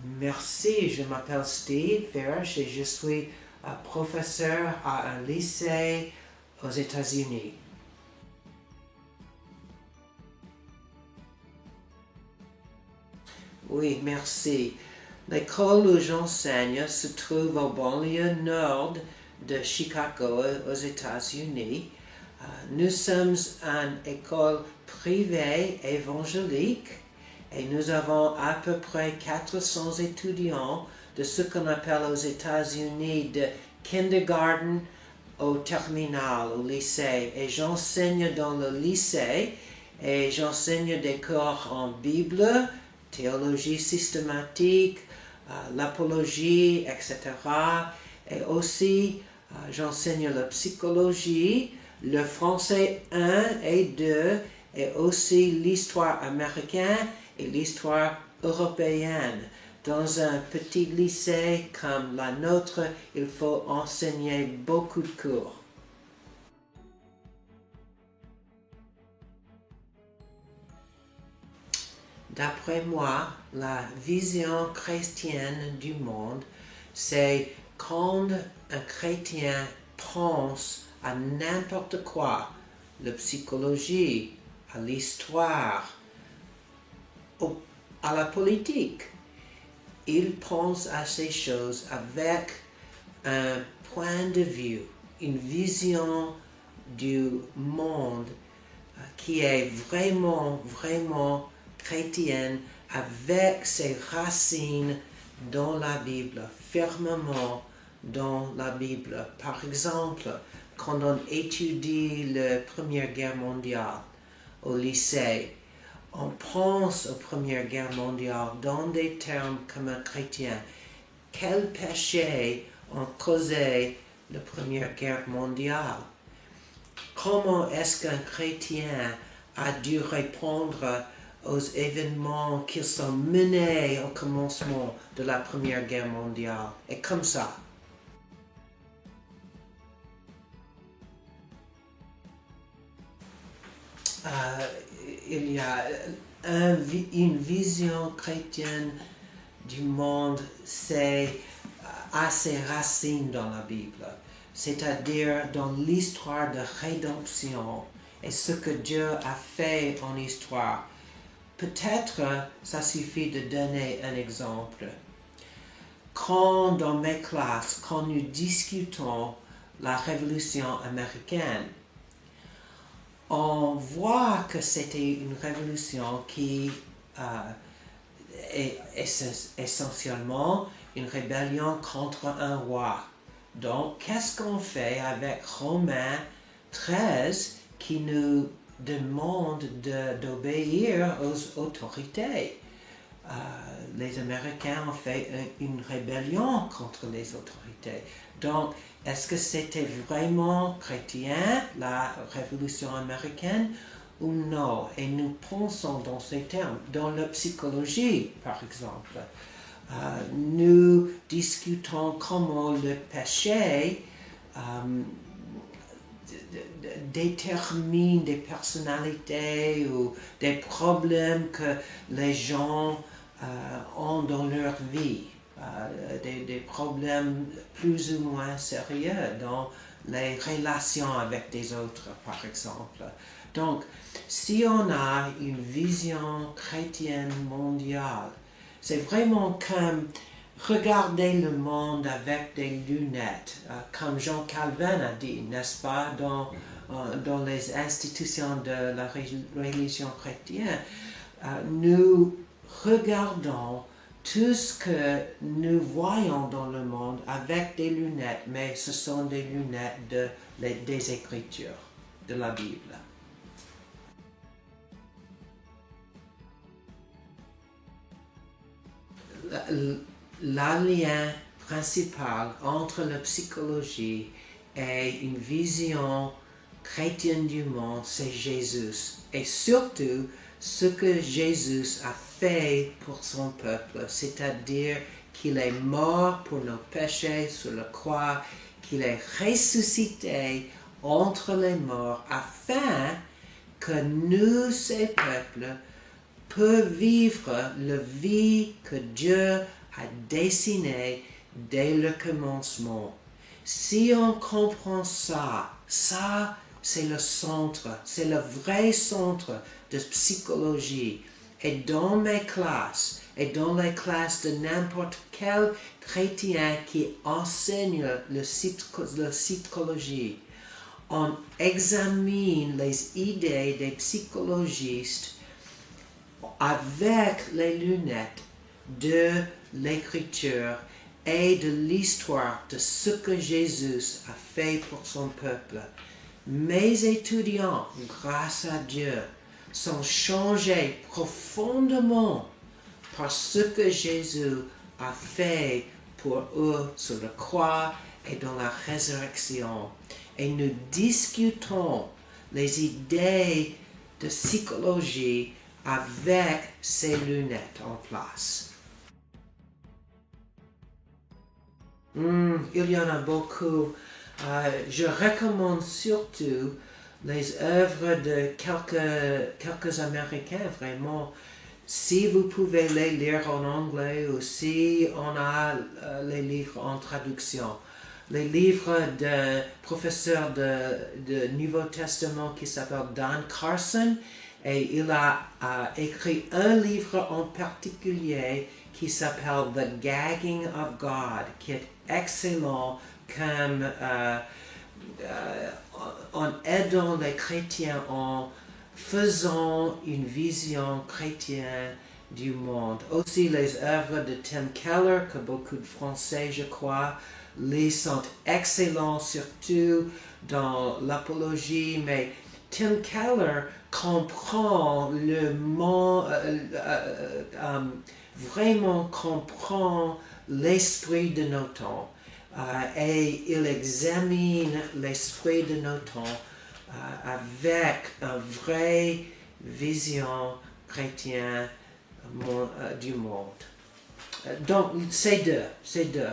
Merci, je m'appelle Steve Farish et je suis professeur à un lycée aux États-Unis. Oui, merci. L'école où j'enseigne se trouve au banlieue nord de Chicago aux États-Unis. Nous sommes une école privée évangélique et nous avons à peu près 400 étudiants de ce qu'on appelle aux États-Unis de kindergarten au terminal, au lycée. Et j'enseigne dans le lycée et j'enseigne des cours en Bible, théologie systématique, l'apologie, etc. Et aussi, j'enseigne la psychologie, le français 1 et 2, et aussi l'histoire américaine et l'histoire européenne. Dans un petit lycée comme la nôtre, il faut enseigner beaucoup de cours. D'après moi, la vision chrétienne du monde, c'est quand un chrétien pense à n'importe quoi, la psychologie, à l'histoire, à la politique. Il pense à ces choses avec un point de vue, une vision du monde qui est vraiment chrétienne avec ses racines dans la Bible, fermement dans la Bible. Par exemple, quand on étudie la Première Guerre mondiale au lycée, on pense aux Premières Guerres mondiales dans des termes comme un chrétien. Quels péchés ont causé la Première Guerre mondiale? Comment est-ce qu'un chrétien a dû répondre aux événements qui sont menés au commencement de la Première Guerre mondiale? Et comme ça. Il y a une vision chrétienne du monde, c'est à ses racines dans la Bible, c'est-à-dire dans l'histoire de rédemption et ce que Dieu a fait en histoire. Peut-être ça suffit de donner un exemple. Quand dans mes classes, quand nous discutons la Révolution américaine, on voit que c'était une révolution qui est essentiellement une rébellion contre un roi. Donc, qu'est-ce qu'on fait avec Romains 13 qui nous demande d'obéir aux autorités? Les Américains ont fait une rébellion contre les autorités. Donc, est-ce que c'était vraiment chrétien, la Révolution américaine, ou non? Et nous pensons dans ces termes. Dans la psychologie, par exemple, nous discutons comment le péché détermine des personnalités ou des problèmes que les gens ont dans leur vie. Des problèmes plus ou moins sérieux dans les relations avec des autres, par exemple. Donc, si on a une vision chrétienne mondiale, c'est vraiment comme regarder le monde avec des lunettes, comme Jean Calvin a dit, n'est-ce pas, dans les institutions de la religion chrétienne. Nous regardons tout ce que nous voyons dans le monde avec des lunettes, mais ce sont des lunettes des Écritures, de la Bible. Le lien principal entre la psychologie et une vision chrétienne du monde, c'est Jésus. Et surtout, ce que Jésus a fait pour son peuple, c'est-à-dire qu'il est mort pour nos péchés sur la croix, qu'il est ressuscité entre les morts, afin que nous, ces peuples, peut vivre la vie que Dieu a dessiné dès le commencement. Si on comprend ça, ça c'est le centre, c'est le vrai centre de psychologie. Et dans mes classes, et dans les classes de n'importe quel chrétien qui enseigne la psychologie, on examine les idées des psychologistes avec les lunettes de l'écriture et de l'histoire de ce que Jésus a fait pour son peuple. Mes étudiants, grâce à Dieu, sont changés profondément par ce que Jésus a fait pour eux sur la croix et dans la résurrection. Et nous discutons les idées de psychologie avec ces lunettes en place. Il y en a beaucoup. Je recommande surtout les œuvres de quelques Américains, vraiment. Si vous pouvez les lire en anglais ou si on a les livres en traduction. Les livres d'un professeur de Nouveau Testament qui s'appelle Dan Carson, et il a écrit un livre en particulier qui s'appelle The Gagging of God, qui est excellent comme en aidant les chrétiens, en faisant une vision chrétienne du monde. Aussi les œuvres de Tim Keller, que beaucoup de Français, je crois, les sont excellents, surtout dans l'apologie, mais Tim Keller comprend le monde, vraiment comprend l'esprit de nos temps. Et il examine l'esprit de nos temps avec une vraie vision chrétienne du monde. Donc, c'est deux.